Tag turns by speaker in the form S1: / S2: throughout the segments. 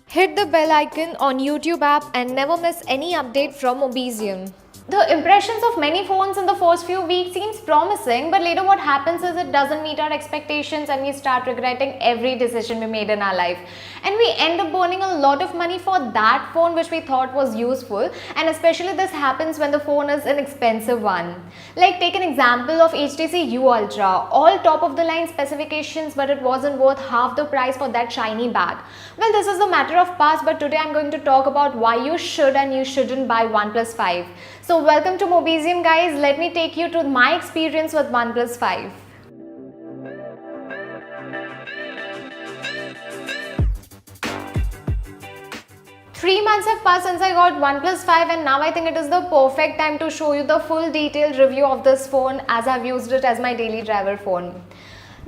S1: Hit the bell icon on YouTube app and never miss any update from Mobizium.
S2: The impressions of many phones in the first few weeks seems promising, but later what happens is it doesn't meet our expectations and we start regretting every decision we made in our life. And we end up burning a lot of money for that phone which we thought was useful, and especially this happens when the phone is an expensive one. Like take an example of HTC U Ultra, all top of the line specifications, but it wasn't worth half the price for that shiny bag. Well, this is a matter of past, but today I'm going to talk about why you should and you shouldn't buy OnePlus 5. So welcome to Mobizium guys, let me take you to my experience with OnePlus 5. Three months have passed since I got OnePlus 5 and now I think it is the perfect time to show you the full detailed review of this phone as I've used it as my daily driver phone.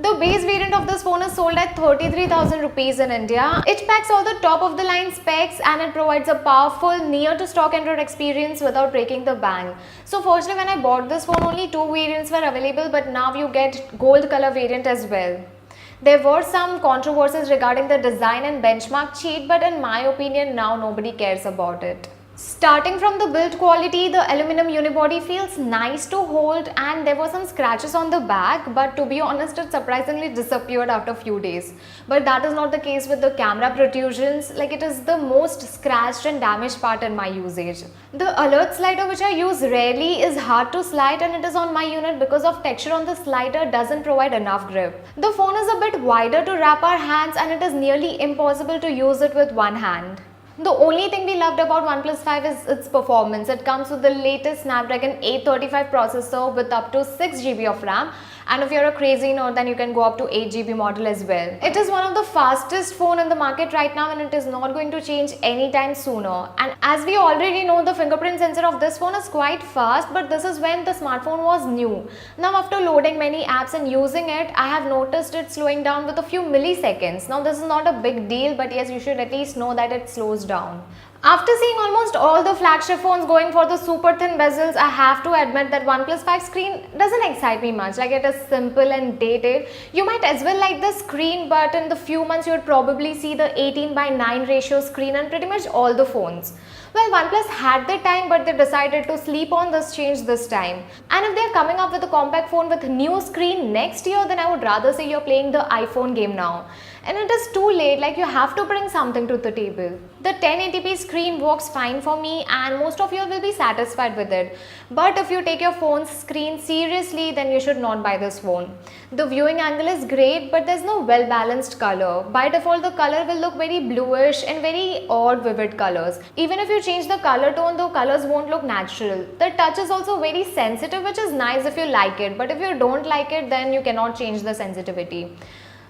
S2: The base variant of this phone is sold at 33,000 rupees in India. It packs all the top of the line specs and it provides a powerful near to stock Android experience without breaking the bank. So firstly, when I bought this phone, only two variants were available, but now you get gold color variant as well. There were some controversies regarding the design and benchmark cheat, but in my opinion now nobody cares about it. Starting from the build quality, the aluminum unibody feels nice to hold and there were some scratches on the back, but to be honest it surprisingly disappeared after a few days. But that is not the case with the camera protrusions, like it is the most scratched and damaged part in my usage. The alert slider which I use rarely is hard to slide and it is on my unit because of texture on the slider doesn't provide enough grip. The phone is a bit wider to wrap our hands and it is nearly impossible to use it with one hand. The only thing we loved about OnePlus 5 is its performance. It comes with the latest Snapdragon 835 processor with up to 6GB of RAM, and if you're a crazy nerd then you can go up to 8GB model as well. It is one of the fastest phone in the market right now and it is not going to change anytime sooner. And as we already know, the fingerprint sensor of this phone is quite fast, but this is when the smartphone was new. Now after loading many apps and using it, I have noticed it slowing down with a few milliseconds. Now this is not a big deal, but yes, you should at least know that it slows down. After seeing almost all the flagship phones going for the super thin bezels, I have to admit that OnePlus 5 screen doesn't excite me much. Like it is simple and dated. You might as well like the screen, but in the few months you would probably see the 18:9 ratio screen on pretty much all the phones. Well, OnePlus had the time, but they decided to sleep on this change this time. And if they are coming up with a compact phone with new screen next year, then I would rather say you're playing the iPhone game now. And it is too late, like you have to bring something to the table. The 1080p screen works fine for me and most of you will be satisfied with it. But if you take your phone's screen seriously, then you should not buy this phone. The viewing angle is great, but there's no well balanced color. By default, the color will look very bluish and very odd vivid colors. Even if you change the color tone, the colors won't look natural. The touch is also very sensitive, which is nice if you like it, but if you don't like it, then you cannot change the sensitivity.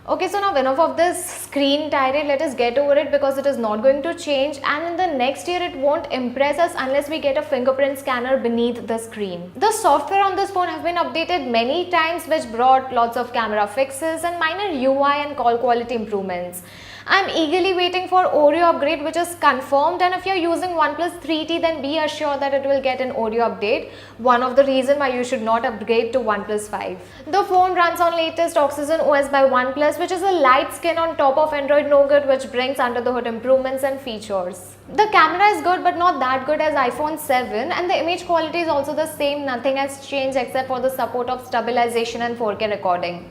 S2: Okay, so now enough of this screen tirade, let us get over it because it is not going to change and in the next year it won't impress us unless we get a fingerprint scanner beneath the screen. The software on this phone have been updated many times which brought lots of camera fixes and minor UI and call quality improvements. I'm eagerly waiting for Oreo upgrade which is confirmed, and if you're using OnePlus 3T then be assured that it will get an Oreo update, one of the reasons why you should not upgrade to OnePlus 5. The phone runs on latest Oxygen OS by OnePlus, which is a light skin on top of Android Nougat which brings under the hood improvements and features. The camera is good but not that good as iPhone 7 and the image quality is also the same, nothing has changed except for the support of stabilization and 4K recording.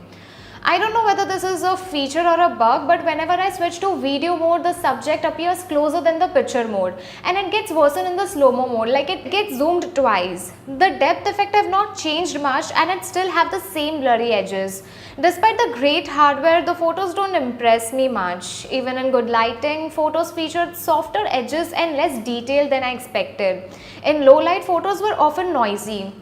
S2: I don't know whether this is a feature or a bug, but whenever I switch to video mode, the subject appears closer than the picture mode and it gets worse in the slow-mo mode, like it gets zoomed twice. The depth effect have not changed much and it still have the same blurry edges. Despite the great hardware, the photos don't impress me much. Even in good lighting, photos featured softer edges and less detail than I expected. In low light, photos were often noisy.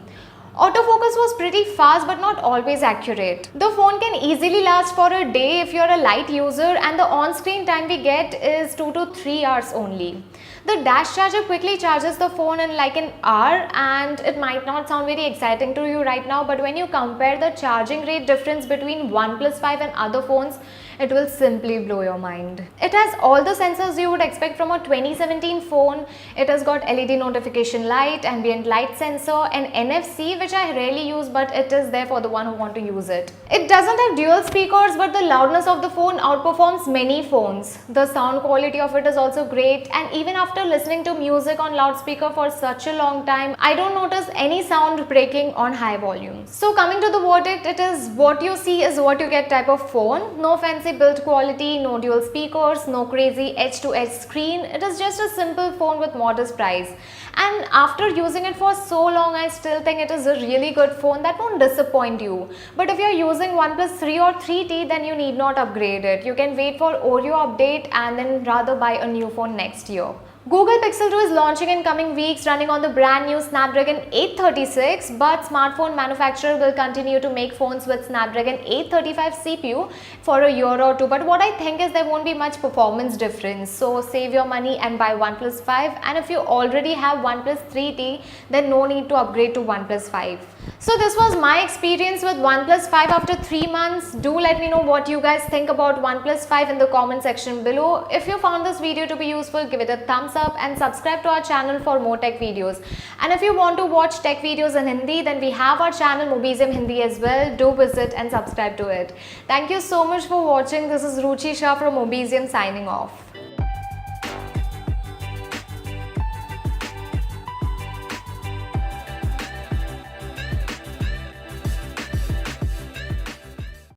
S2: Autofocus was pretty fast but not always accurate. The phone can easily last for a day if you're a light user and the on-screen time we get is 2 to 3 hours only. The dash charger quickly charges the phone in like an hour and it might not sound very exciting to you right now, but when you compare the charging rate difference between OnePlus 5 and other phones, it will simply blow your mind. It has all the sensors you would expect from a 2017 phone. It has got LED notification light, ambient light sensor, and NFC, which I rarely use, but it is there for the one who want to use it. It doesn't have dual speakers, but the loudness of the phone outperforms many phones. The sound quality of it is also great, and even after listening to music on loudspeaker for such a long time, I don't notice any sound breaking on high volume. So coming to the verdict, it is what you see is what you get type of phone. No fancy build quality, no dual speakers, no crazy edge-to-edge screen. It is just a simple phone with modest price. And after using it for so long, I still think it is a really good phone that won't disappoint you. But if you're using OnePlus 3 or 3T, then you need not upgrade it. You can wait for Oreo update and then rather buy a new phone next year. Google Pixel 2 is launching in coming weeks, running on the brand new Snapdragon 836, but smartphone manufacturer will continue to make phones with Snapdragon 835 CPU for a year or two. But what I think is there won't be much performance difference. So save your money and buy OnePlus 5. And if you already have OnePlus 3T, then no need to upgrade to OnePlus 5. So this was my experience with OnePlus 5 after 3 months. Do let me know what you guys think about OnePlus 5 in the comment section below. If you found this video to be useful, give it a thumbs up and subscribe to our channel for more tech videos. And if you want to watch tech videos in Hindi, then we have our channel Mobizium Hindi as well. Do visit and subscribe to it. Thank you so much for watching. This is Ruchi Shah from Mobizium signing off.